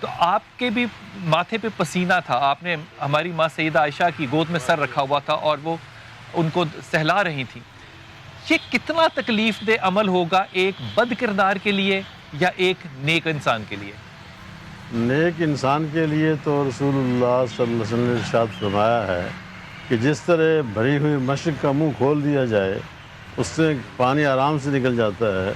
تو آپ کے بھی ماتھے پہ پسینہ تھا، آپ نے ہماری ماں سیدہ عائشہ کی گود میں سر رکھا ہوا تھا اور وہ ان کو سہلا رہی تھی. یہ کتنا تکلیف دہ عمل ہوگا ایک بد کردار کے لیے یا ایک نیک انسان کے لیے؟ نیک انسان کے لیے تو رسول اللہ صلی اللہ علیہ وسلم نے ارشاد فرمایا ہے کہ جس طرح بھری ہوئی مشق کا منہ کھول دیا جائے اس سے پانی آرام سے نکل جاتا ہے،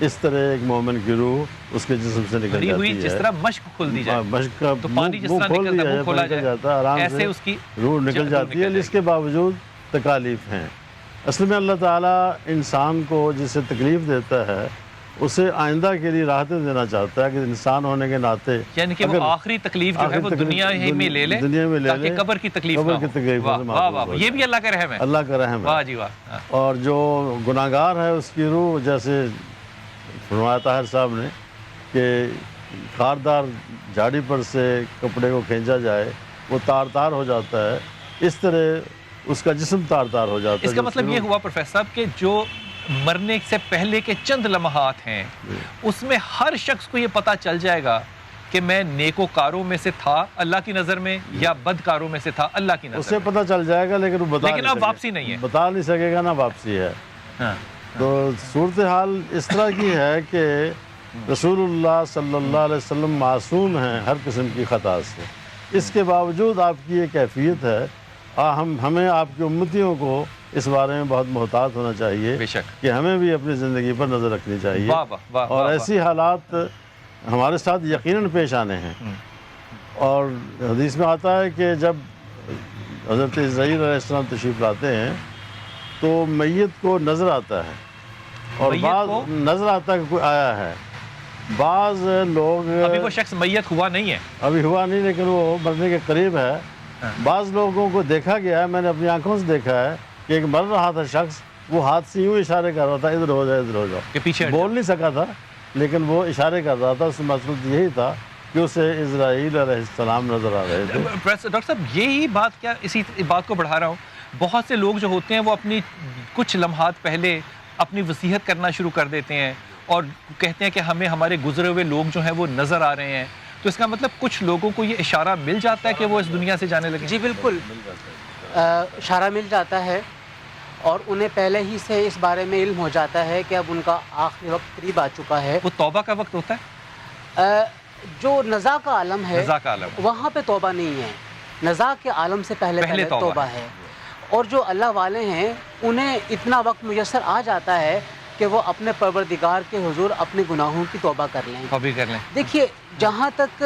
اس طرح ایک مومن کی روح اس کے جسم سے نکل بھری ہوئی جاتی ہے. جس طرح مشق کھول دی جائے، مشق کا تو پانی جس طرح کھول نکلتا دیا ہے، منہ کھولا نکل جائے، جاتا ہے آرام ایسے سے اس کی روح نکل جاتی ہے. اس کے باوجود تکالیف ہیں. اصل میں اللہ تعالیٰ انسان کو جسے تکلیف دیتا ہے اسے آئندہ کے لیے راحتیں دینا چاہتا ہے کہ انسان ہونے کے ناطے یعنی کہ وہ آخری تکلیف جو ہے وہ دنیا ہی میں لے لے، دنیا میں لے تاکہ لے، قبر کی تکلیف نہ قبر ہو. کی تکلیف واہ سے واہ محفوظ واہ، ہو یہ جائے. بھی اللہ کا رحم ہے. اللہ کا رحم ہے. واہ جی واہ. اور جو گناہگار ہے اس کی روح، جیسے فرمایا طاہر صاحب نے کہ خاردار جھاڑی پر سے کپڑے کو کھینچا جائے وہ تار تار ہو جاتا ہے، اس طرح اس کا جسم تار تار ہو جاتا ہے. اس کا مطلب یہ ہوا پروفیسر صاحب کہ جو مرنے سے پہلے کے چند لمحات ہیں اس میں ہر شخص کو یہ پتا چل جائے گا کہ میں نیکوکاروں میں سے تھا اللہ کی نظر میں یا بدکاروں میں سے تھا اللہ کی نظر میں. اسے پتہ چل جائے گا لیکن وہ لیکن اب واپسی نہیں ہے، بتا نہیں سکے گا، نہ واپسی ہے. تو صورتحال اس طرح کی ہے کہ رسول اللہ صلی اللہ علیہ وسلم معصوم ہیں ہر قسم کی خطا سے. اس کے باوجود آپ کی یہ کیفیت ہے. ہمیں آپ کی امتیوں کو اس بارے میں بہت محتاط ہونا چاہیے بے شک کہ ہمیں بھی اپنی زندگی پر نظر رکھنی چاہیے. واہ واہ واہ اور واہ. ایسی حالات ہمارے ساتھ یقیناً پیش آنے ہیں. اور حدیث میں آتا ہے کہ جب حضرت عزرائیل علیہ السلام تشریف لاتے ہیں تو میت کو نظر آتا ہے اور میت بعض کو نظر آتا ہے کہ کوئی آیا ہے. بعض لوگ ابھی وہ شخص میت ہوا نہیں ہے، ابھی ہوا نہیں لیکن وہ مرنے کے قریب ہے. بعض لوگوں کو دیکھا گیا ہے، میں نے اپنی آنکھوں سے دیکھا ہے کہ ایک مر رہا تھا شخص، وہ ہاتھ سے یوں اشارے کر رہا تھا ادھر ہو جائے ادھر ہو جاؤ. کہ پیچھے بول نہیں سکا تھا لیکن وہ اشارے کر رہا تھا. اس کا مقصد یہی تھا کہ اسے عزرائیل علیہ السلام نظر آ رہے تھے. ڈاکٹر صاحب یہی بات، کیا اسی بات کو بڑھا رہا ہوں، بہت سے لوگ جو ہوتے ہیں وہ اپنی کچھ لمحات پہلے اپنی وصیت کرنا شروع کر دیتے ہیں اور کہتے ہیں کہ ہمیں ہمارے گزرے ہوئے لوگ جو ہیں وہ نظر آ رہے ہیں. تو اس کا مطلب کچھ لوگوں کو یہ اشارہ مل جاتا ہے کہ وہ اس دنیا سے جانے لگے؟ جی بالکل، اشارہ مل جاتا ہے اور انہیں پہلے ہی سے اس بارے میں علم ہو جاتا ہے کہ اب ان کا آخری وقت قریب آ چکا ہے. وہ توبہ کا وقت ہوتا ہے؟ جو نزا کا عالم ہے نزا کا عالم، وہاں پہ توبہ نہیں ہے. نزا کے عالم سے پہلے توبہ ہے. اور جو اللہ والے ہیں انہیں اتنا وقت میسر آ جاتا ہے کہ وہ اپنے پروردگار کے حضور اپنے گناہوں کی توبہ کر لیں. دیکھیے جہاں تک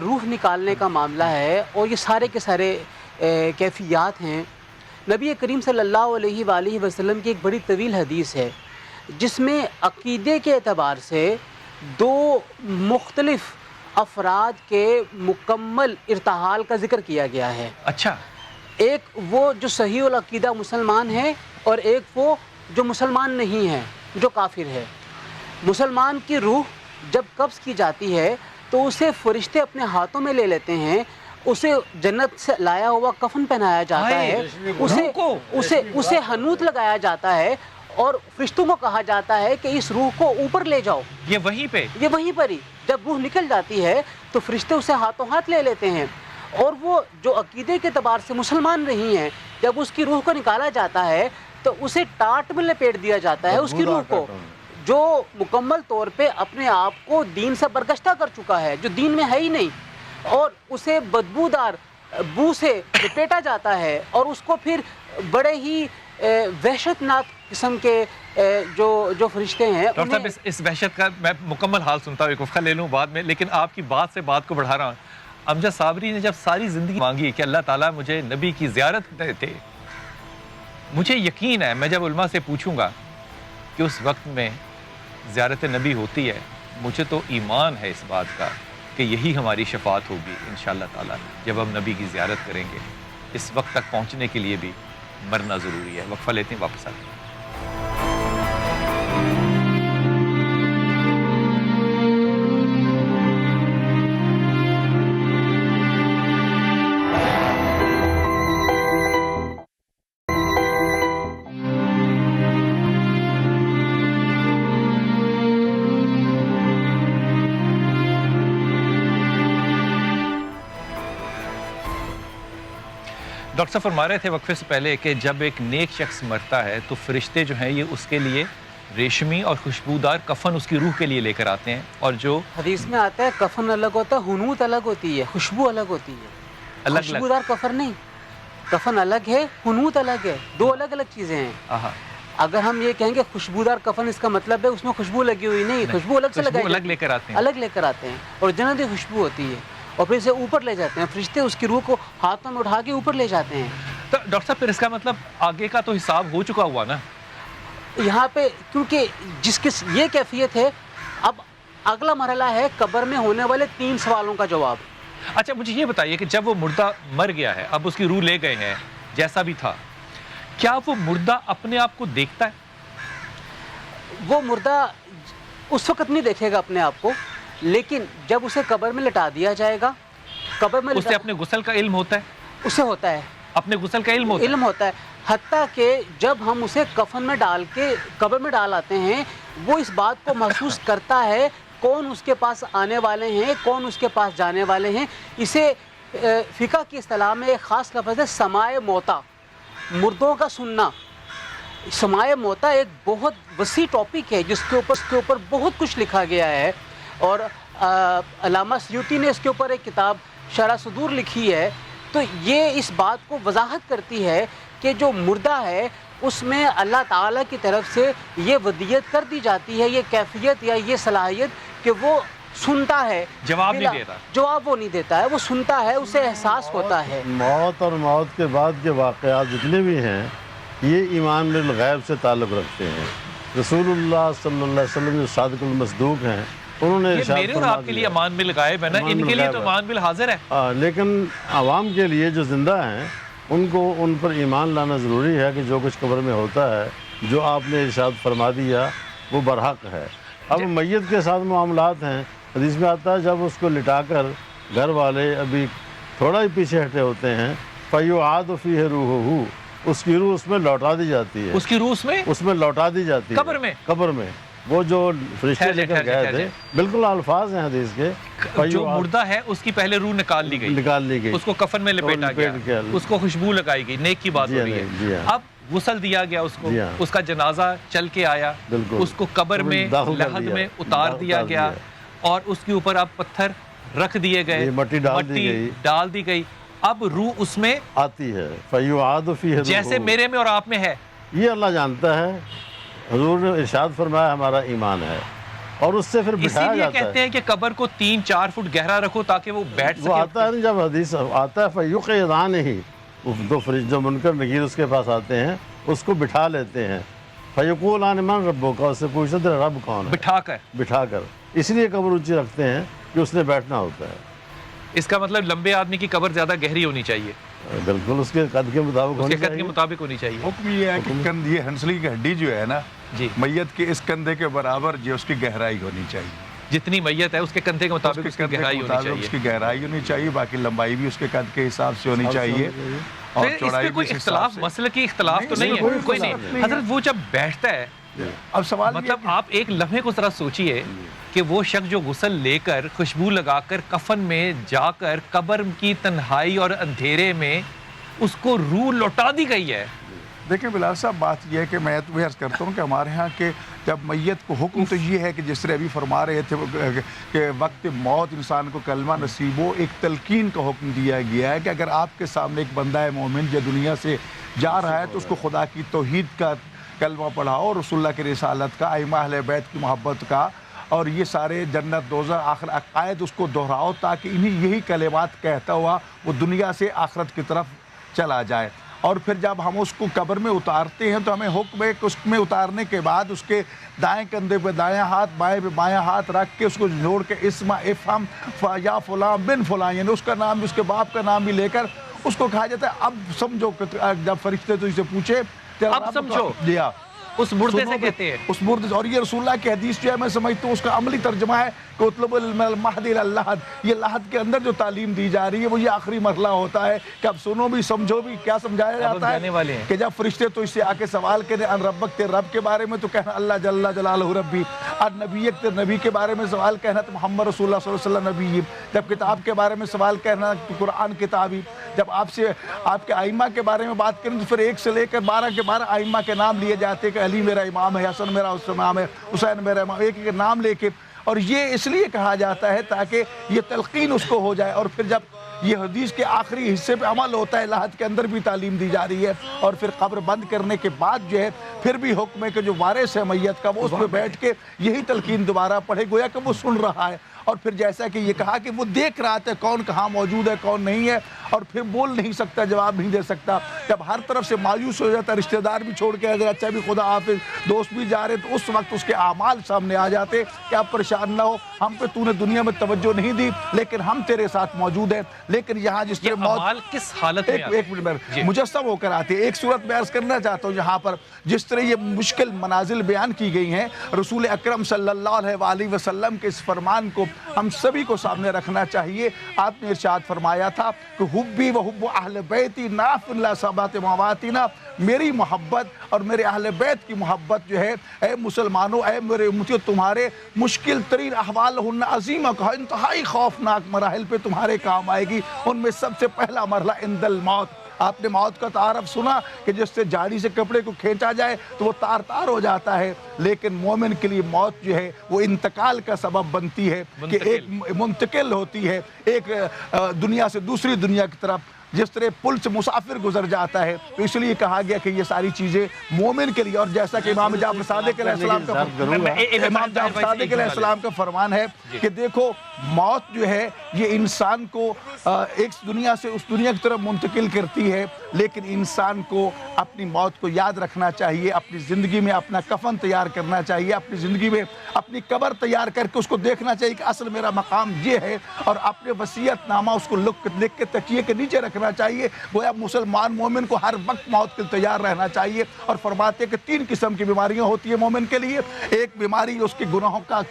روح نکالنے کا معاملہ ہے اور یہ سارے کے سارے کیفیات ہیں، نبی کریم صلی اللہ علیہ وآلہ وسلم کی ایک بڑی طویل حدیث ہے جس میں عقیدے کے اعتبار سے دو مختلف افراد کے مکمل ارتحال کا ذکر کیا گیا ہے. اچھا، ایک وہ جو صحیح العقیدہ مسلمان ہے اور ایک وہ جو مسلمان نہیں ہے، جو کافر ہے. مسلمان کی روح جب قبض کی جاتی ہے تو اسے فرشتے اپنے ہاتھوں میں لے لیتے ہیں، اسے جنت سے لایا ہوا کفن پہنایا جاتا ہے، اسے حنوط لگایا جاتا ہے اور فرشتوں کو کہا جاتا ہے کہ اس روح کو اوپر لے جاؤ. یہ وہیں پر ہی جب روح نکل جاتی ہے تو فرشتے اسے ہاتھوں ہاتھ لے لیتے ہیں. اور وہ جو عقیدے کے اعتبار سے مسلمان نہیں ہیں، جب اس کی روح کو نکالا جاتا ہے تو اسے ٹاٹ میں لپیٹ دیا جاتا ہے. اس کی روح کو جو مکمل طور پہ اپنے آپ کو دین سے برگشتہ کر چکا ہے، جو دین میں ہے ہی نہیں، اور اسے بدبودار بو سے لپیٹا جاتا ہے اور اس کو پھر بڑے ہی وحشت ناک قسم کے جو فرشتے ہیں. ڈاکٹر صاحب اس وحشت کا میں مکمل حال سنتا ہوں، ایک وقفہ لے لوں بعد میں، لیکن آپ کی بات سے بات کو بڑھا رہا ہوں. امجد صابری نے جب ساری زندگی مانگی کہ اللہ تعالیٰ مجھے نبی کی زیارت دے، مجھے یقین ہے میں جب علماء سے پوچھوں گا کہ اس وقت میں زیارت نبی ہوتی ہے، مجھے تو ایمان ہے اس بات کا کہ یہی ہماری شفاعت ہوگی انشاءاللہ تعالیٰ جب ہم نبی کی زیارت کریں گے. اس وقت تک پہنچنے کے لیے بھی مرنا ضروری ہے. وقفہ لیتے ہیں، واپس آتے ہیں. ڈاکٹر صاحب فرما رہے تھے وقفے سے پہلے کہ جب ایک نیک شخص مرتا ہے تو فرشتے جو ہیں یہ اس کے لیے ریشمی اور خوشبودار کفن اس کی روح کے لیے لے کر آتے ہیں، اور جو حدیث میں آتا ہے کفن الگ ہوتا ہے، حنوت الگ ہوتی ہے، خوشبو الگ ہوتی ہے، الگ خوشبودار کفن نہیں، کفن الگ ہے، حنوت الگ ہے، دو الگ الگ چیزیں ہیں۔ آہا، اگر ہم یہ کہیں گے خوشبودار کفن، اس کا مطلب ہے اس میں خوشبو لگی ہوئی نہیں، خوشبو الگ سے خوشبو لگائی الگ لے کر آتے ہیں۔ الگ لے کر آتے ہیں، اور جنتی خوشبو ہوتی ہے، اور پھر اسے اوپر لے جاتے ہیں فرشتے، اس کی روح کو ہاتھوں میں اٹھا کے اوپر لے جاتے ہیں۔ تو ڈاکٹر صاحب پھر اس کا مطلب آگے کا تو حساب ہو چکا ہوا نا؟ یہاں پہ کیونکہ جس کی یہ کیفیت ہے، اب اگلا مرحلہ ہے قبر میں ہونے والے 3 سوالوں کا جواب۔ اچھا مجھے یہ بتائیے کہ جب وہ مردہ مر گیا ہے، اب اس کی روح لے گئے ہیں جیسا بھی تھا، کیا وہ مردہ اپنے آپ کو دیکھتا ہے؟ وہ مردہ اس وقت نہیں دیکھے گا اپنے آپ کو، لیکن جب اسے قبر میں لٹا دیا جائے گا، قبر میں اسے اپنے غسل کا علم ہوتا ہے؟ اسے ہوتا ہے، اپنے غسل کا علم ہوتا ہے؟ حتیٰ کہ جب ہم اسے کفن میں ڈال کے قبر میں ڈال آتے ہیں، وہ اس بات کو محسوس کرتا ہے کون اس کے پاس آنے والے ہیں، کون اس کے پاس جانے والے ہیں۔ اسے فقہ کی اصطلاح میں ایک خاص لفظ ہے سماع موتا، مردوں کا سننا۔ سماع موتا ایک بہت وسیع ٹاپک ہے جس کے اوپر بہت کچھ لکھا گیا ہے، اور علامہ سیوطی نے اس کے اوپر ایک کتاب شرح صدور لکھی ہے۔ تو یہ اس بات کو وضاحت کرتی ہے کہ جو مردہ ہے اس میں اللہ تعالیٰ کی طرف سے یہ ودیت کر دی جاتی ہے، یہ کیفیت یا یہ صلاحیت کہ وہ سنتا ہے، جواب نہیں دیتا، جواب وہ نہیں دیتا ہے، وہ سنتا ہے، اسے احساس ہوتا ہے۔ موت اور موت کے بعد کے واقعات جتنے بھی ہیں یہ ایمان بالغیب سے تعلق رکھتے ہیں۔ رسول اللہ صلی اللہ علیہ وسلم جو صادق المصدوق ہیں، انہوں نے یہ میرے اور آپ کے لیے امان بالغیب ہے نا، ان کے لیے تو امان بالحاضر ہے۔ لیکن عوام کے لیے جو زندہ ہیں ان کو ان پر ایمان لانا ضروری ہے کہ جو کچھ قبر میں ہوتا ہے، جو آپ نے ارشاد فرما دیا وہ برحق ہے۔ اب میت کے ساتھ معاملات ہیں، حدیث میں آتا ہے جب اس کو لٹا کر گھر والے ابھی تھوڑا ہی پیچھے ہٹے ہوتے ہیں، فَيُعَادُ فِيهِ رُوحُهُ، اس کی روح اس میں لوٹا دی جاتی ہے، اس کی روح اس میں لوٹا دی جاتی ہے قبر میں۔ وہ جو فرشتے لے کر گئے تھے، بالکل الفاظ ہیں حدیث کے، جو مردہ ہے اس کی پہلے روح نکال لی گئی، اس کو کفن میں لپیٹا گیا، اس کو خوشبو لگائی گئی، نیک کی بات ہو رہی ہے۔ اب غسل دیا گیا اس کو، اس کا جنازہ چل کے آیا، اس کو قبر میں لحد میں اتار دیا گیا، اور اس کے اوپر اب پتھر رکھ دیے گئے، مٹی ڈال دی گئی۔ اب روح اس میں آتی ہے، فَيُعَادُ فِيهِ جیسے میرے میں اور آپ میں ہے۔ یہ اللہ جانتا ہے، حضور نے ارشاد فرمایا ہمارا ایمان ہے، اور اس سے پھر بٹھایا اسی لیے جاتا کہتے ہے۔ ہیں کہ قبر کو 3-4 فٹ گہرا رکھو تاکہ وہ بیٹھ سکے۔ وہ آتا ہے نا جب حدیث آتا ہے فَيُقْعِدَانِهِ، دو فرشتے جو منکر نکیر اس کے پاس آتے ہیں، اس کو بٹھا لیتے ہیں، فَيَقُولَانِ مَنْ رَبُّكَ، اس سے پوچھتے تیرا رب کون ہے، بٹھا کر۔ اس لیے قبر اونچی رکھتے ہیں کہ اس نے بیٹھنا ہوتا ہے۔ اس کا مطلب لمبے آدمی کی قبر زیادہ گہری ہونی چاہیے، بالکل اس کے قد کے مطابق اس کے قد کے مطابق ہونی چاہیے۔ حکم یہ ہے کہ کندھ، یہ ہنسلی کی ہڈی جو ہے نا، جی، میت کے اس کندھے کے برابر جو اس کی گہرائی ہونی چاہیے، جتنی میت ہے اس کے کندھے کے مطابق اس کی گہرائی ہونی چاہیے، اس کی گہرائی ہونی چاہیے، باقی لمبائی بھی اس کے قد کے حساب سے ہونی چاہیے، اور اس چوڑائی پہ کوئی بھی اختلاف، مسئلہ کی اختلاف تو نہیں ہے، کوئی نہیں۔ حضرت وہ جب بیٹھتا ہے، اب سوال مطلب آپ ایک لمحے کو ذرا سوچئے کہ وہ شخص جو غسل لے کر خوشبو لگا کر کفن میں جا کر قبر کی تنہائی اور اندھیرے میں اس کو روح لوٹا دی گئی ہے۔ دیکھیں بلال صاحب، بات یہ ہے کہ میں تو عرض کرتا ہوں کہ ہمارے ہاں کہ جب میت کو حکم تو یہ ہے کہ جس طرح ابھی فرما رہے تھے کہ وقت موت انسان کو کلمہ نصیب ہو، ایک تلقین کا حکم دیا گیا ہے کہ اگر آپ کے سامنے ایک بندہ مومن جو دنیا سے جا رہا ہے تو اس کو خدا کی توحید کا کلمہ پڑھاؤ، رسول اللہ کی رسالت کا، ائمہ اہل بیت کی محبت کا، اور یہ سارے جنت دوزخ آخر عقائد اس کو دہراؤ تاکہ یہی کلمات کہتا ہوا وہ دنیا سے آخرت کی طرف چلا جائے۔ اور پھر جب ہم اس کو قبر میں اتارتے ہیں تو ہمیں حکم ہے کہ اس میں اتارنے کے بعد اس کے دائیں کندھے پہ دائیں ہاتھ، بائیں پہ بایاں ہاتھ رکھ کے اس کو جوڑ کے اسما افہم یا فلاں بن فلاں، یعنی اس کا نام بھی، اس کے باپ کا نام بھی لے کر اس کو کہا جاتا ہے اب سمجھو۔ جب فرشتے تو اسے پوچھے اب سمجھو، اس مردے سے کہتے ہیں، اس مردے، اور یہ رسول اللہ کی حدیث جو ہے میں سمجھتا ہوں اس کا عملی ترجمہ ہے کہ اطلب العلم من المہد الی اللحد، یہ لحد کے اندر جو تعلیم دی جا رہی ہے وہ یہ آخری مرحلہ ہوتا ہے کہ اب سنو بھی سمجھو بھی. کیا سمجھایا جاتا ہے کہ جب فرشتے تو اس سے آ کے سوال کریں ان ربک، تیرے رب کے بارے میں تو کہنا اللہ جل جلالہ ربی، اور نبیک تیرے نبی کے بارے میں سوال کہنا تو محمد رسول اللہ صلی اللہ علیہ وسلم نبی، جب کتاب کے بارے میں سوال کہنا تو قرآن کتابی، جب آپ سے آپ کے ائمہ کے بارے میں بات کریں تو پھر 1 سے لے کر 12 کے 12 ائمہ کے نام لیے جاتے ہیں کہ علی میرا امام ہے، حسن میرا امام ہے، حسین میرا امام، ایک ایک نام لے کے. اور یہ اس لیے کہا جاتا ہے تاکہ یہ تلقین اس کو ہو جائے. اور پھر جب یہ حدیث کے آخری حصے پہ عمل ہوتا ہے، لحد کے اندر بھی تعلیم دی جا رہی ہے، اور پھر قبر بند کرنے کے بعد جو ہے پھر بھی حکم ہے کہ جو وارث ہے میت کا وہ اس پہ بیٹھ کے یہی تلقین دوبارہ پڑھے، گویا کہ وہ سن رہا ہے. اور پھر جیسا کہ یہ کہا کہ وہ دیکھ رہا تھا کون کہاں موجود ہے کون نہیں ہے، اور پھر بول نہیں سکتا، جواب نہیں دے سکتا. جب ہر طرف سے مایوس ہو جاتا، رشتہ دار بھی چھوڑ کے اگر اچھا بھی خدا حافظ دوست بھی جا رہے، تو اس وقت اس کے اعمال سامنے آ جاتے کہ آپ پریشان نہ ہو، ہم پہ تو نے دنیا میں توجہ نہیں دی لیکن ہم تیرے ساتھ موجود ہیں. لیکن یہاں جس طرح موت کس حالت میں ایک منٹ میں مجسم ہو کر آتے، ایک صورت میں عرض کرنا چاہتا ہوں یہاں پر جس طرح یہ مشکل منازل بیان کی گئی ہیں، رسول اکرم صلی اللہ علیہ وآلہ وسلم کے اس فرمان کو ہم سبھی کو سامنے رکھنا چاہیے. آپ نے ارشاد فرمایا تھا کہ حبی و حب اہل بیتی ناف لا ثبات مواتنا، میری محبت اور میرے اہل بیت کی محبت جو ہے اے مسلمانوں، اے میرے امتیوں، تمہارے مشکل ترین احوال ہن عظیمہ، کہا انتہائی خوفناک مراحل پہ تمہارے کام آئے گی. ان میں سب سے پہلا مرحلہ عند الموت. آپ نے موت کا تعارف سنا کہ جس سے جھاڑی سے کپڑے کو کھینچا جائے تو وہ تار تار ہو جاتا ہے، لیکن مومن کے لیے موت جو ہے وہ انتقال کا سبب بنتی ہے کہ ایک منتقل ہوتی ہے ایک دنیا سے دوسری دنیا کی طرف، جس طرح پل سے مسافر گزر جاتا ہے. تو اس لیے کہا گیا کہ یہ ساری چیزیں مومن کے لیے، اور جیسا کہ امام جعفر صادق علیہ السلام کا فرمان ہے کہ دیکھو موت جو ہے یہ انسان کو ایک دنیا سے اس دنیا کی طرف منتقل کرتی ہے، لیکن انسان کو اپنی موت کو یاد رکھنا چاہیے، اپنی زندگی میں اپنا کفن تیار کرنا چاہیے، اپنی زندگی میں اپنی قبر تیار کر کے اس کو دیکھنا چاہیے کہ اصل میرا مقام یہ ہے، اور اپنے وصیت نامہ اس کو لکھ کے تکیے کے نیچے رکھنا چاہیے. گویا مسلمان مومن کو ہر وقت موت کے تیار رہنا چاہیے. اور فرماتے ہیں کہ 3 قسم کی بیماریاں ہوتی ہیں مومن کے لیے. ایک بیماری اس کے گناہوں کا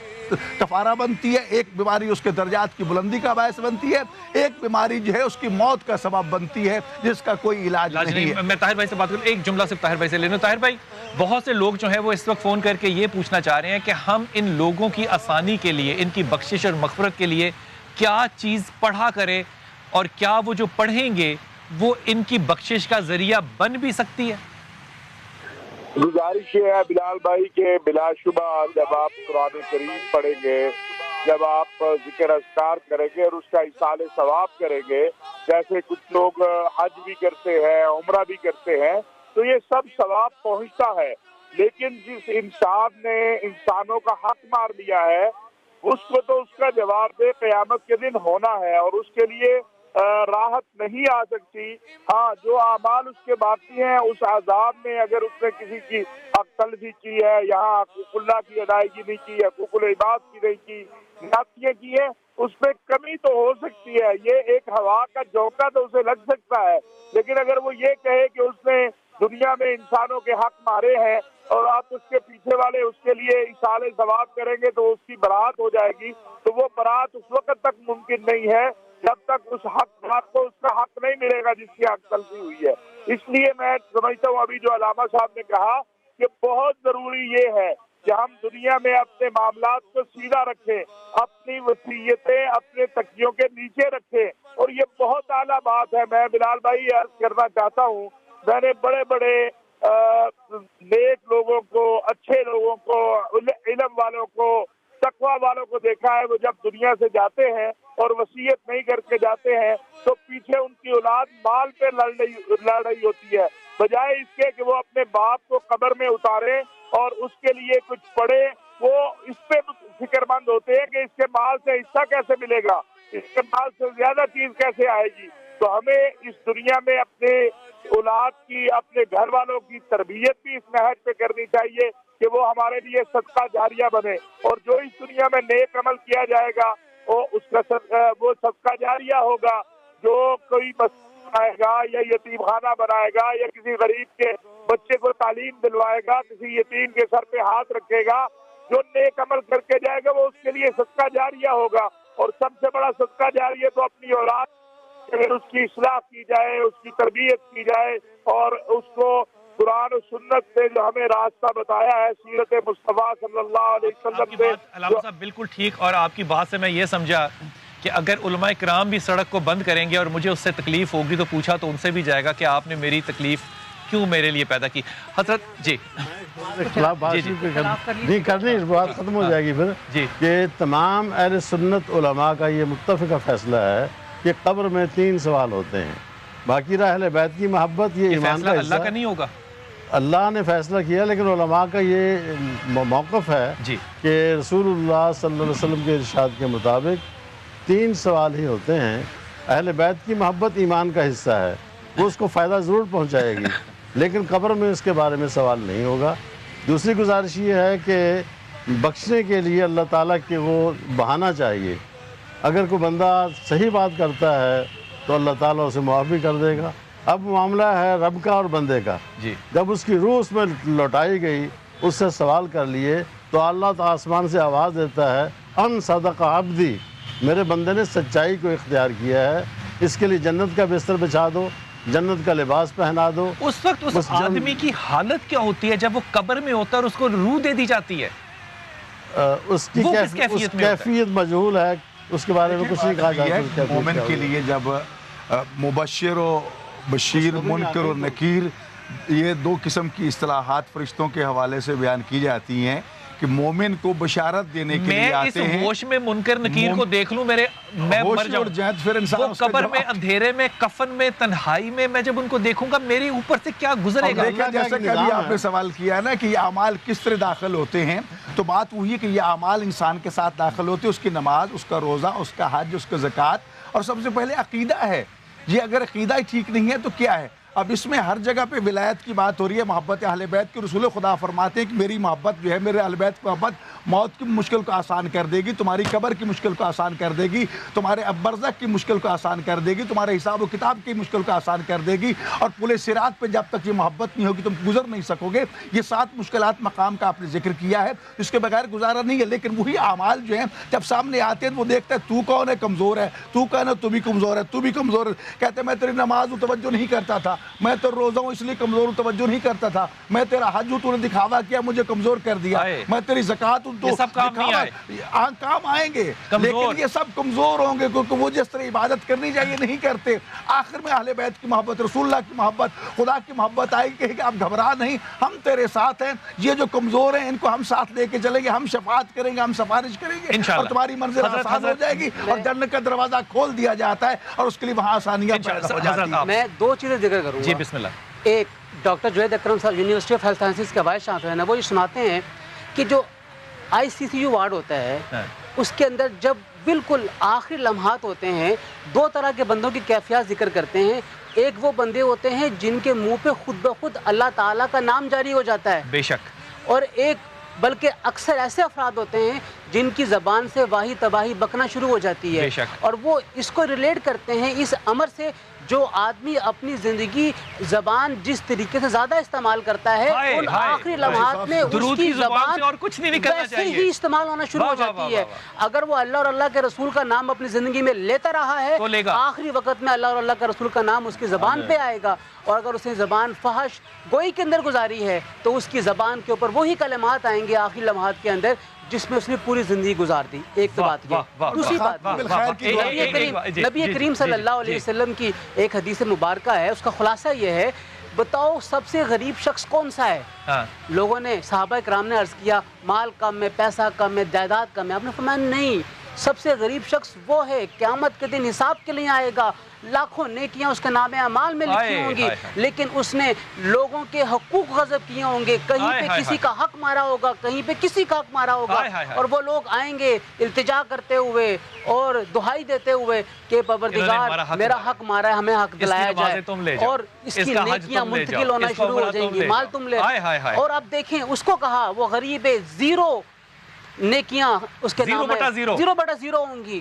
کفارہ بنتی ہے، ایک بیماری اس کے درجات کی بلندی کا باعث بنتی ہے، ایک بیماری جو ہے اس کی موت کا سبب بنتی ہے جس کا کوئی علاج نہیں ہے. میں طاہر بھائی سے بات کروں، ایک جملہ صرف طاہر بھائی سے لینا. طاہر بھائی، بہت سے لوگ جو ہیں وہ اس وقت فون کر کے یہ پوچھنا چاہ رہے ہیں کہ ہم ان لوگوں کی آسانی کے لیے، ان کی بخشش اور مغفرت کے لیے کیا چیز پڑھا کرے، اور کیا وہ جو پڑھیں گے وہ ان کی بخشش کا ذریعہ بن بھی سکتی ہے؟ گزارش یہ ہے بلال بھائی کہ بلا شبہ جب آپ قرآن کریم پڑھیں گے، جب آپ ذکر اذکار کریں گے اور اس کا ایصال ثواب کریں گے، جیسے کچھ لوگ حج بھی کرتے ہیں، عمرہ بھی کرتے ہیں، تو یہ سب ثواب پہنچتا ہے. لیکن جس انسان نے انسانوں کا حق مار لیا ہے اس کو تو اس کا جواب دہ قیامت کے دن ہونا ہے، اور اس کے لیے راحت نہیں آ سکتی. ہاں، جو اعمال اس کے باقی ہیں اس عذاب میں اگر اس نے کسی کی حق تلفی کی ہے، یہاں حقوق اللہ کی ادائیگی نہیں کی، حقوق العباد کی نہیں کی، نافیہ کی ہے، اس میں کمی تو ہو سکتی ہے. یہ ایک ہوا کا جھونکا تو اسے لگ سکتا ہے، لیکن اگر وہ یہ کہے کہ اس نے دنیا میں انسانوں کے حق مارے ہیں اور آپ اس کے پیچھے والے اس کے لیے ایصال ثواب کریں گے تو اس کی برات ہو جائے گی، تو وہ برات اس وقت تک ممکن نہیں ہے جب تک اس حق بات کو اس کا حق نہیں ملے گا جس کی حق تلفی ہوئی ہے. اس لیے میں سمجھتا ہوں ابھی جو علامہ صاحب نے کہا کہ بہت ضروری یہ ہے کہ ہم دنیا میں اپنے معاملات کو سیدھا رکھیں، اپنی وصیتیں اپنے تکیوں کے نیچے رکھیں، اور یہ بہت اعلیٰ بات ہے. میں بلال بھائی عرض کرنا چاہتا ہوں، میں نے بڑے بڑے نیک لوگوں کو، اچھے لوگوں کو، علم والوں کو، تقویٰ والوں کو دیکھا ہے، وہ جب دنیا سے جاتے ہیں اور وصیت نہیں کر کے جاتے ہیں تو پیچھے ان کی اولاد مال پہ لڑ رہی ہوتی ہے، بجائے اس کے کہ وہ اپنے باپ کو قبر میں اتاریں اور اس کے لیے کچھ پڑھے. وہ اس پہ فکر مند ہوتے ہیں کہ اس کے مال سے حصہ کیسے ملے گا، اس کے مال سے زیادہ چیز کیسے آئے گی. تو ہمیں اس دنیا میں اپنے اولاد کی، اپنے گھر والوں کی تربیت بھی اس نہج پہ کرنی چاہیے کہ وہ ہمارے لیے صدقہ جاریہ بنے، اور جو اس دنیا میں نیک عمل کیا جائے گا وہ صدقہ جاریہ ہوگا. جو کوئی بنائے گا یا یتیم خانہ بنائے گا یا کسی غریب کے بچے کو تعلیم دلوائے گا، کسی یتیم کے سر پہ ہاتھ رکھے گا، جو نیک عمل کر کے جائے گا وہ اس کے لیے صدقہ جاریہ ہوگا. اور سب سے بڑا صدقہ جاریہ تو اپنی اولاد اگر اس کی اصلاح کی جائے، اس کی تربیت کی جائے اور اس کو قرآن و سنت سے جو ہمیں راستہ بتایا ہے سیرت مصطفیٰ صلی اللہ علیہ وسلم سے. علامہ صاحب بالکل ٹھیک، اور آپ کی بات سے میں یہ سمجھا کہ اگر علماء کرام بھی سڑک کو بند کریں گے اور مجھے اس سے تکلیف ہوگی تو پوچھا تو ان سے بھی جائے گا کہ آپ نے میری تکلیف کیوں میرے لیے پیدا کی. حضرت جی خلاف بات نہیں کرنی، اس بات ختم ہو جائے گی پھر جی کہ تمام اہل سنت علماء کا یہ متفقہ فیصلہ ہے کہ قبر میں 3 سوال ہوتے ہیں. باقی رہا اہل بیت کی محبت، یہ ایمان فیصلہ کا اللہ کا نہیں ہوگا. اللہ نے فیصلہ کیا، لیکن علماء کا یہ موقف ہے جی کہ رسول اللہ صلی اللہ علیہ وسلم کے ارشاد کے مطابق 3 سوال ہی ہوتے ہیں. اہل بیت کی محبت ایمان کا حصہ ہے، وہ اس کو فائدہ ضرور پہنچائے گی، لیکن قبر میں اس کے بارے میں سوال نہیں ہوگا. دوسری گزارش یہ ہے کہ بخشنے کے لیے اللہ تعالیٰ کے وہ بہانہ چاہیے. اگر کوئی بندہ صحیح بات کرتا ہے تو اللہ تعالیٰ اسے معاف بھی کر دے گا. اب معاملہ ہے رب کا اور بندے کا. جی جب اس کی روح اس میں لوٹائی گئی، اس سے سوال کر لیے تو اللہ تعالیٰ آسمان سے آواز دیتا ہے ان صدق عبدی، میرے بندے نے سچائی کو اختیار کیا ہے، اس کے لیے جنت کا بستر بچھا دو، جنت کا لباس پہنا دو. اس وقت اس آدمی کی حالت کیا ہوتی ہے جب وہ قبر میں ہوتا ہے اور اس کو روح دے دی جاتی ہے؟ اس کی کیفیت مجہول ہے، اس کے بارے میں کچھ نہیں کہا جاتا. مومن کے لیے جب مبشر و بشیر، منکر و نکیر، یہ 2 قسم کی اصطلاحات فرشتوں کے حوالے سے بیان کی جاتی ہیں کہ مومن کو بشارت دینے کے لیے آتے ہیں. میں اس ہوش میں منکر نکیر کو دیکھ لوں، میں مر جاؤں. پھر انسان وہ قبر میں، اندھیرے میں، کفن میں، تنہائی میں جب ان کو دیکھوں گا میرے اوپر سے کیا گزرے گا. دیکھیں جیسے کبھی آپ نے سوال کیا ہے نا کہ یہ اعمال کس طرح داخل ہوتے ہیں، تو بات وہی ہے کہ یہ اعمال انسان کے ساتھ داخل ہوتے ہیں. اس کی نماز، اس کا روزہ، اس کا حج، اس کا زکوٰۃ، اور سب سے پہلے عقیدہ ہے. یہ اگر عقیدہ ہی ٹھیک نہیں ہے تو کیا ہے؟ اب اس میں ہر جگہ پہ ولایت کی بات ہو رہی ہے، محبت اہل بیت کی. رسول خدا فرماتے ہیں کہ میری محبت جو ہے، میرے اہل بیت کی محبت موت کی مشکل کو آسان کر دے گی، تمہاری قبر کی مشکل کو آسان کر دے گی، تمہارے برزخ کی مشکل کو آسان کر دے گی، تمہارے حساب و کتاب کی مشکل کو آسان کر دے گی. اور پل صراط پہ جب تک یہ محبت نہیں ہوگی تم گزر نہیں سکو گے. یہ 7 مشکلات مقام کا آپ نے ذکر کیا ہے، اس کے بغیر گزارا نہیں ہے. لیکن وہی اعمال جو ہیں جب سامنے آتے ہیں وہ دیکھتا ہے تو کون ہے کمزور ہے، تو کون ہے تو بھی کمزور ہے، تو بھی کمزور ہے. کہتے ہیں میں تیری نماز ہوں توجہ نہیں کرتا تھا، میں تو روزہ ہوں اس لیے کمزور ہوں توجہ نہیں کرتا تھا، میں تیرا حج ہوں تو نے دکھاوا کیا مجھے کمزور کر دیا، میں تیری زکوٰۃ ہوں تو کام آئیں گے. لیکن یہ سب کمزور ہوں گے کیونکہ وہ جس طرح عبادت کرنی چاہیے نہیں کرتے. آخر میں اہل بیت کی محبت، رسول اللہ کی محبت، خدا کی محبت آئے گی کہ آپ گھبرا نہیں، ہم تیرے ساتھ ہیں. یہ جو کمزور ہیں ان کو ہم ساتھ لے کے چلیں گے، ہم شفاعت کریں گے، ہم سفارش کریں گے اور تمہاری منزل آسان ہو جائے گی اور جنت کا دروازہ کھول دیا جاتا ہے اور اس کے لیے وہاں آسانیاں پیدا ہو جاتی ہیں. میں 2 چیزیں ذکر کروں گا. جی بسم اللہ. ایک ڈاکٹر جوید اکرم صاحب یونیورسٹی آف ہیلتھ سائنسز کے وائس چانسلر ہیں، وہ یہ سناتے ہیں کہ جو ICCU وارڈ ہوتا ہے اس کے اندر جب بالکل آخری لمحات ہوتے ہیں 2 طرح کے بندوں کی کیفیات ذکر کرتے ہیں. ایک وہ بندے ہوتے ہیں جن کے منہ پہ خود بخود اللہ تعالیٰ کا نام جاری ہو جاتا ہے، بے شک. اور ایک بلکہ اکثر ایسے افراد ہوتے ہیں جن کی زبان سے واہی تباہی بکنا شروع ہو جاتی ہے، اور وہ اس کو ریلیٹ کرتے ہیں اس امر سے جو آدمی اپنی زندگی زبان جس طریقے سے زیادہ استعمال کرتا ہے ان آخری لمحات میں اس کی زبان ویسے ہی استعمال ہونا شروع ہو جاتی ہے. اگر وہ اللہ اور اللہ کے رسول کا نام اپنی زندگی میں لیتا رہا ہے آخری وقت میں اللہ اور اللہ کا رسول کا نام اس کی زبان پہ آئے گا. اور اگر اس نے زبان فحش گوئی کے اندر گزاری ہے تو اس کی زبان کے اوپر وہی کلمات آئیں گے آخری لمحات کے اندر جس میں اس نے پوری زندگی گزار دی. ایک تو بات یہ. دوسری بات نبی کریم صلی اللہ علیہ وسلم کی ایک حدیث مبارکہ ہے، اس کا خلاصہ یہ ہے، بتاؤ سب سے غریب شخص کون سا ہے؟ لوگوں نے، صحابہ کرام نے عرض کیا مال کم ہے، پیسہ کم ہے، جائیداد کم ہے. آپ نے فرمایا نہیں، سب سے غریب شخص وہ ہے قیامت کے دن حساب کے لیے آئے گا، لاکھوں نیکیاں اس کے نام اعمال میں لکھی ہوں گی لیکن اس نے لوگوں کے حقوق غصب کیے ہوں گے، کہیں پہ کسی کا حق مارا ہوگا، کہیں پہ کسی کا حق مارا ہوگا، اور وہ لوگ آئیں گے التجا کرتے ہوئے اور دہائی دیتے ہوئے کہ پروردگار میرا حق مارا ہے، ہمیں حق دلایا جائے، اور اس کی نیکیاں منتقل ہونا شروع ہو جائیں گی، مال تم لے. اور اب دیکھیں اس کو کہا وہ غریب ہے، 0 نیکیاں اس کے نام ہے، 0/0 ہوں گی.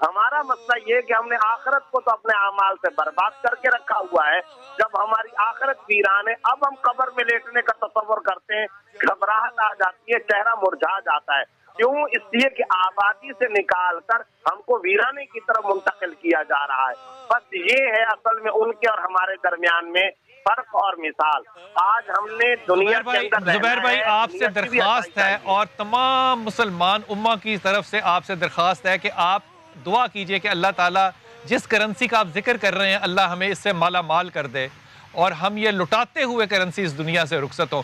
ہمارا مسئلہ یہ ہے کہ ہم نے آخرت کو تو اپنے اعمال سے برباد کر کے رکھا ہوا ہے. جب ہماری آخرت ویران ہے اب ہم قبر میں لیٹنے کا تصور کرتے ہیں, گھبراہٹ آ جاتی ہے, چہرہ مرجھا جاتا ہے. کیوں؟ اس لیے کہ آبادی سے نکال کر ہم کو ویرانے کی طرف منتقل کیا جا رہا ہے. بس یہ ہے اصل میں ان کے اور ہمارے درمیان میں فرق اور مثال. آج ہم نے دنیا کے اندر زبیر بھائی آپ سے درخواست ہے اور تمام مسلمان امہ کی طرف سے آپ سے درخواست ہے کہ آپ دعا کیجئے کہ اللہ تعالیٰ جس کرنسی کا آپ ذکر کر رہے ہیں اللہ ہمیں اس سے مالا مال کر دے اور ہم یہ لٹاتے ہوئے کرنسی اس دنیا سے رخصت ہوں.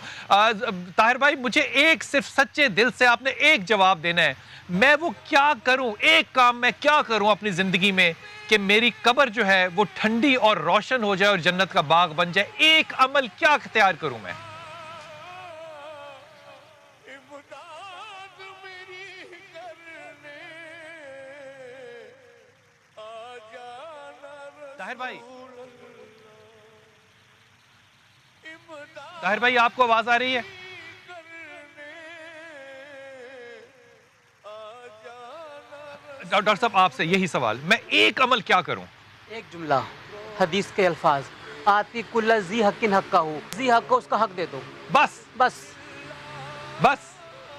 طاہر بھائی مجھے ایک صرف سچے دل سے آپ نے ایک جواب دینا ہے, میں وہ کیا کروں, ایک کام میں کیا کروں اپنی زندگی میں کہ میری قبر جو ہے وہ ٹھنڈی اور روشن ہو جائے اور جنت کا باغ بن جائے, ایک عمل کیا اختیار کروں میں؟ طاہر بھائی آپ کو آواز آ رہی ہے؟ ڈاکٹر صاحب آپ سے یہی سوال, میں ایک عمل کیا کروں؟ ایک جملہ حدیث کے الفاظ, آتی کل ذی حق حقہ ہو, ذی حق کو اس کا حق دے دو, بس بس بس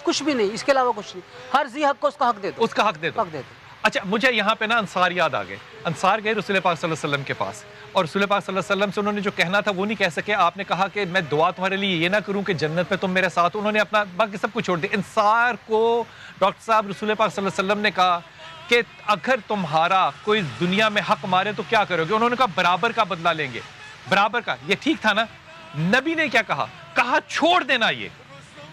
کچھ بھی نہیں, اس کے علاوہ کچھ نہیں, ہر ذی حق کو اس کا حق دے دو, اس کا حق دے دو. حق دے دو. اچھا مجھے یہاں پہ نا انصار یاد آ گئے. انصار گئے رسول پاک صلی اللہ علیہ وسلم کے پاس اور رسول پاک صلی اللہ علیہ وسلم سے انہوں نے جو کہنا تھا وہ نہیں کہہ سکے. آپ نے کہا کہ میں دعا تمہارے لیے یہ نہ کروں کہ جنت میں تم میرے ساتھ. انہوں نے اپنا باقی سب کچھ چھوڑ دیا. انصار کو ڈاکٹر صاحب رسول پاک صلی اللہ علیہ وسلم نے کہا کہ اگر تمہارا کوئی دنیا میں حق مارے تو کیا کرو گے؟ انہوں نے کہا برابر کا بدلہ لیں گے. برابر کا, یہ ٹھیک تھا نا؟ نبی نے کیا کہا؟ کہا چھوڑ دینا. یہ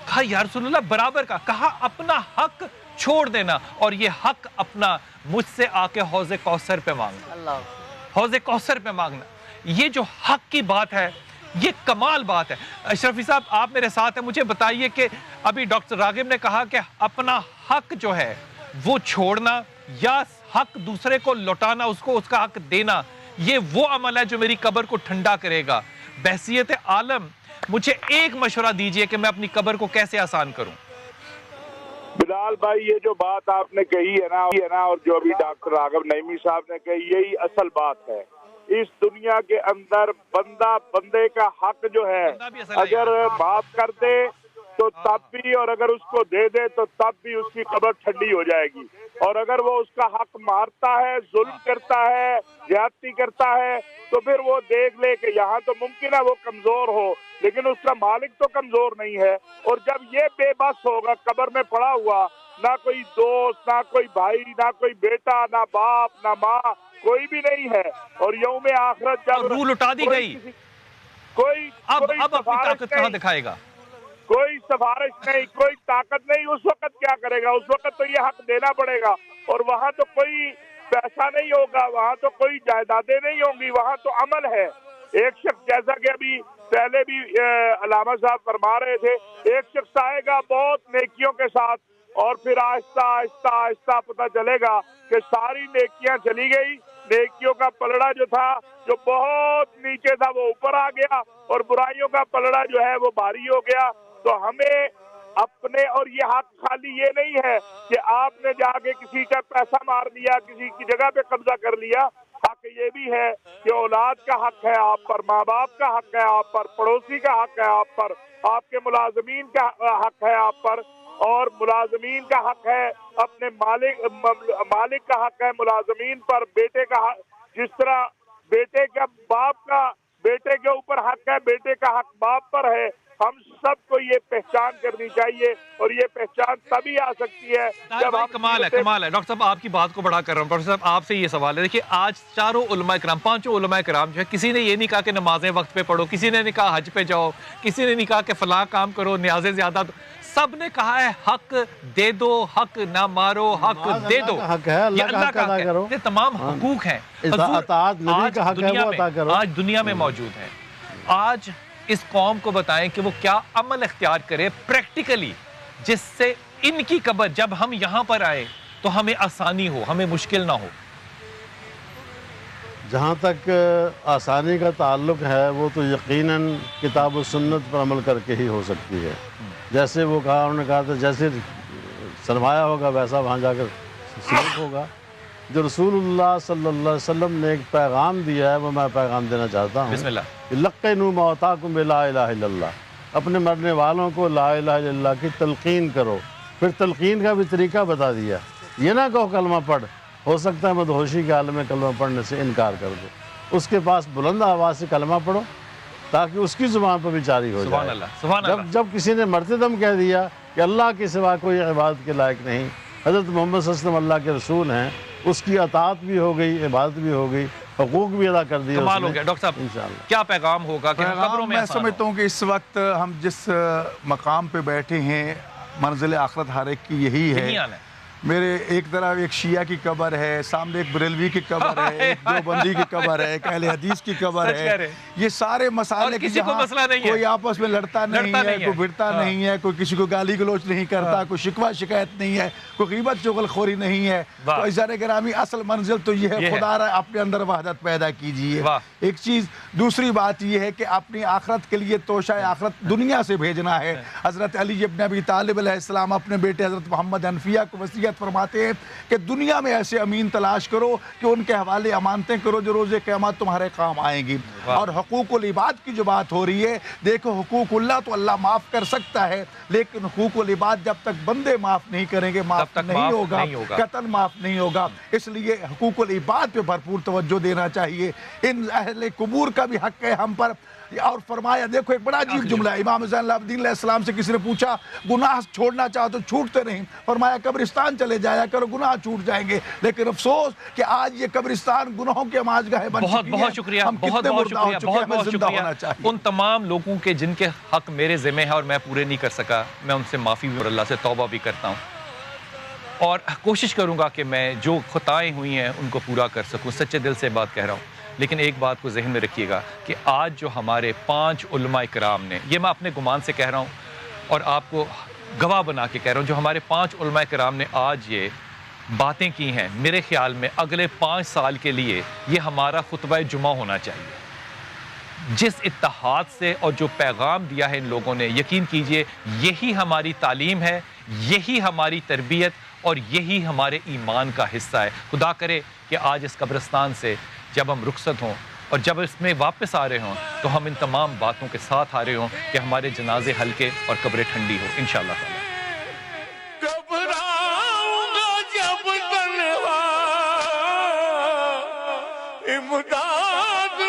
کہا یا رسول اللہ برابر کا, کہا اپنا حق چھوڑ دینا اور یہ حق اپنا مجھ سے آ کے حوض کوثر پہ مانگنا, حوض کوثر پہ مانگنا. یہ جو حق کی بات ہے یہ کمال بات ہے. اشرفی صاحب آپ میرے ساتھ ہیں, مجھے بتائیے کہ ابھی ڈاکٹر راغب نے کہا کہ اپنا حق جو ہے وہ چھوڑنا یا حق دوسرے کو لوٹانا, اس کو اس کا حق دینا, یہ وہ عمل ہے جو میری قبر کو ٹھنڈا کرے گا. بحیثیت عالم مجھے ایک مشورہ دیجئے کہ میں اپنی قبر کو کیسے آسان کروں. بلال بھائی یہ جو بات آپ نے کہی ہے نا اور جو ابھی ڈاکٹر راغب نعیمی صاحب نے کہی, یہی اصل بات ہے. اس دنیا کے اندر بندے کا حق جو ہے اگر معاف کر دے تو تب بھی, اور اگر اس کو دے دے تو تب بھی اس کی قبر ٹھنڈی ہو جائے گی. اور اگر وہ اس کا حق مارتا ہے, ظلم کرتا ہے, زیادتی کرتا ہے, تو پھر وہ دیکھ لے کہ یہاں تو ممکن ہے وہ کمزور ہو لیکن اس کا مالک تو کمزور نہیں ہے. اور جب یہ بے بس ہوگا قبر میں پڑا ہوا, نہ کوئی دوست, نہ کوئی بھائی, نہ کوئی بیٹا, نہ باپ, نہ ماں, کوئی بھی نہیں ہے, اور یوم آخرت جب روح لٹا دی گئی, کوئی اب اپنی طاقت کہاں دکھائے گا؟ کوئی سفارش نہیں, کوئی طاقت نہیں. اس وقت کیا کرے گا؟ اس وقت تو یہ حق دینا پڑے گا. اور وہاں تو کوئی پیسہ نہیں ہوگا, وہاں تو کوئی جائیدادیں نہیں ہوں گی, وہاں تو عمل ہے. ایک شخص, جیسا کہ ابھی پہلے بھی علامہ صاحب فرما رہے تھے, ایک شخص آئے گا بہت نیکیوں کے ساتھ اور پھر آہستہ آہستہ آہستہ پتہ چلے گا کہ ساری نیکیاں چلی گئی, نیکیوں کا پلڑا جو تھا جو بہت نیچے تھا وہ اوپر آ گیا اور برائیوں کا پلڑا جو ہے وہ بھاری ہو گیا. تو ہمیں اپنے, اور یہ حق خالی یہ نہیں ہے کہ آپ نے جا کے کسی کا پیسہ مار لیا, کسی کی جگہ پہ قبضہ کر لیا. حق یہ بھی ہے کہ اولاد کا حق ہے آپ پر, ماں باپ کا حق ہے آپ پر, پڑوسی کا حق ہے آپ پر, آپ کے ملازمین کا حق ہے آپ پر, اور ملازمین کا حق ہے اپنے مالک کا حق ہے ملازمین پر, بیٹے کا حق, جس طرح بیٹے کا باپ کا بیٹے کے اوپر حق ہے, بیٹے کا حق باپ پر ہے. ہم سب کو یہ پہچان کرنی چاہیے اور یہ پہچان تبھی آ سکتی ہے جب ہم کمال ہے. ڈاکٹر صاحب آپ کی بات کو بڑا کر رہا ہوں. ڈاکٹر صاحب آپ سے یہ سوال ہے, دیکھیے آج چاروں علماء کرام, پانچوں علماء کرام جو ہے, کسی نے یہ نہیں کہا کہ نمازیں وقت پہ پڑھو, کسی نے نہیں کہا حج پہ جاؤ, کسی نے نہیں کہا کہ فلاں کام کرو, نیازیں زیادہ دو. سب نے کہا ہے حق دے دو, حق نہ مارو, حق دے دو. یہ اللہ کا حق ہے, یہ تمام حقوق ہیں. آج دنیا میں موجود ہیں. آج اس قوم کو بتائیں کہ وہ کیا عمل اختیار کرے پریکٹیکلی جس سے ان کی قبر جب ہم یہاں پر آئے تو ہمیں آسانی ہو, ہمیں مشکل نہ ہو. جہاں تک آسانی کا تعلق ہے وہ تو یقیناً کتاب و سنت پر عمل کر کے ہی ہو سکتی ہے. جیسے وہ کہا, انہوں نے کہا تھا جیسے سرمایہ ہوگا ویسا وہاں جا کر سلوک ہوگا. جو رسول اللہ صلی اللہ علیہ وسلم نے ایک پیغام دیا ہے وہ میں پیغام دینا چاہتا ہوں. بسم اللہ. لقنوا موتاکم بلا الہ الا اللہ. اپنے مرنے والوں کو لا الہ الا اللہ کی تلقین کرو. پھر تلقین کا بھی طریقہ بتا دیا. یہ نہ کہو کلمہ پڑھ، ہو سکتا ہے مدہوشی کے عالم میں کلمہ پڑھنے سے انکار کر دو. اس کے پاس بلند آواز سے کلمہ پڑھو تاکہ اس کی زبان پر بھی جاری ہو سبحان جائے. اللہ سبحان اللہ. جب کسی نے مرتے دم کہہ دیا کہ اللہ کے سوا کوئی عبادت کے لائق نہیں، حضرت محمد صلی اللہ علیہ وسلم اللہ کے رسول ہیں، اس کی اطاعت بھی ہو گئی، عبادت بھی ہو گئی، حقوق بھی ادا کر دیے. کمال ہو گیا. ڈاکٹر صاحب انشاءاللہ کیا پیغام ہوگا کہ ہم قبروں پیغام میں میں آسان سمجھتا ہوں کہ اس وقت ہم جس مقام پہ بیٹھے ہیں منزل آخرت ہر ایک کی یہی یہی ہے. حال ہے. میرے ایک طرف ایک شیعہ کی قبر ہے، سامنے ایک بریلوی کی قبر ہے، ایک دیوبندی کی قبر ہے، ایک اہل حدیث کی قبر سچ کہہ رہے ہے. ہیں. یہ سارے مسائل اور کہ کسی کو جہاں مسئلہ نہیں ہے. کوئی آپس میں لڑتا نہیں ہے، کوئی بھڑتا نہیں ہے، کوئی کسی کو گالی گلوچ نہیں کرتا، کوئی شکوہ شکایت نہیں ہے، کوئی غیبت چغل خوری نہیں ہے. تو عزیزان گرامی اصل منزل تو یہ ہے خدا را اپنے اندر وحدت پیدا کیجئے. ایک چیز. دوسری بات یہ ہے کہ اپنی آخرت کے لیے توشہ آخرت دنیا سے بھیجنا ہے. حضرت علی ابن ابی طالب علیہ السلام اپنے بیٹے حضرت محمد حنفیہ کو وصیت فرماتے ہیں کہ دنیا میں ایسے امین تلاش کرو کہ ان کے حوالے امانتیں کرو جو روز قیامت تمہارے کام آئیں گی. اور حقوق العباد کی جو بات ہو رہی ہے، دیکھو حقوق اللہ تو اللہ معاف کر سکتا ہے، لیکن حقوق العباد جب تک بندے معاف نہیں کریں گے معاف نہیں ہوگا، قتل معاف نہیں ہوگا. اس لیے حقوق العباد پہ بھرپور توجہ دینا چاہیے. ان اہل قبور کا بھی حق ہے ہم پر. اور فرمایا، دیکھو ایک بڑا عجیب جملہ ہے. امام زین العابدین علیہ السلام سے کسی نے پوچھا گناہ چھوڑنا چاہو تو چھوٹتے نہیں. فرمایا قبرستان چلے جایا کرو، گناہ چھوٹ جائیں گے. لیکن افسوس کہ آج یہ قبرستان گناہوں کے ماجگاہ بن چکی ہے. بہت شکریہ. ہم کتنے مردہ ہو چکے ہیں، ہمیں زندہ ہونا چاہیے. ان تمام لوگوں کے جن کے حق میرے ذمہ ہے اور میں پورے نہیں کر سکا، میں ان سے معافی بھی اور اللہ سے توبہ بھی کرتا ہوں، اور کوشش کروں گا کہ میں جو خطائیں ہوئی ہیں ان کو پورا کر سکوں. سچے دل سے بات کہہ رہا ہوں. لیکن ایک بات کو ذہن میں رکھیے گا کہ آج جو ہمارے 5 علماء کرام نے، یہ میں اپنے گمان سے کہہ رہا ہوں اور آپ کو گواہ بنا کے کہہ رہا ہوں، جو ہمارے 5 علماء کرام نے آج یہ باتیں کی ہیں، میرے خیال میں اگلے 5 سال کے لیے یہ ہمارا خطبہ جمعہ ہونا چاہیے. جس اتحاد سے اور جو پیغام دیا ہے ان لوگوں نے، یقین کیجئے یہی ہماری تعلیم ہے، یہی ہماری تربیت اور یہی ہمارے ایمان کا حصہ ہے. خدا کرے کہ آج اس قبرستان سے جب ہم رخصت ہوں اور جب اس میں واپس آ رہے ہوں تو ہم ان تمام باتوں کے ساتھ آ رہے ہوں کہ ہمارے جنازے ہلکے اور قبریں ٹھنڈی ہو انشاءاللہ تعالی. گھبراؤں گا جب تنہا امداد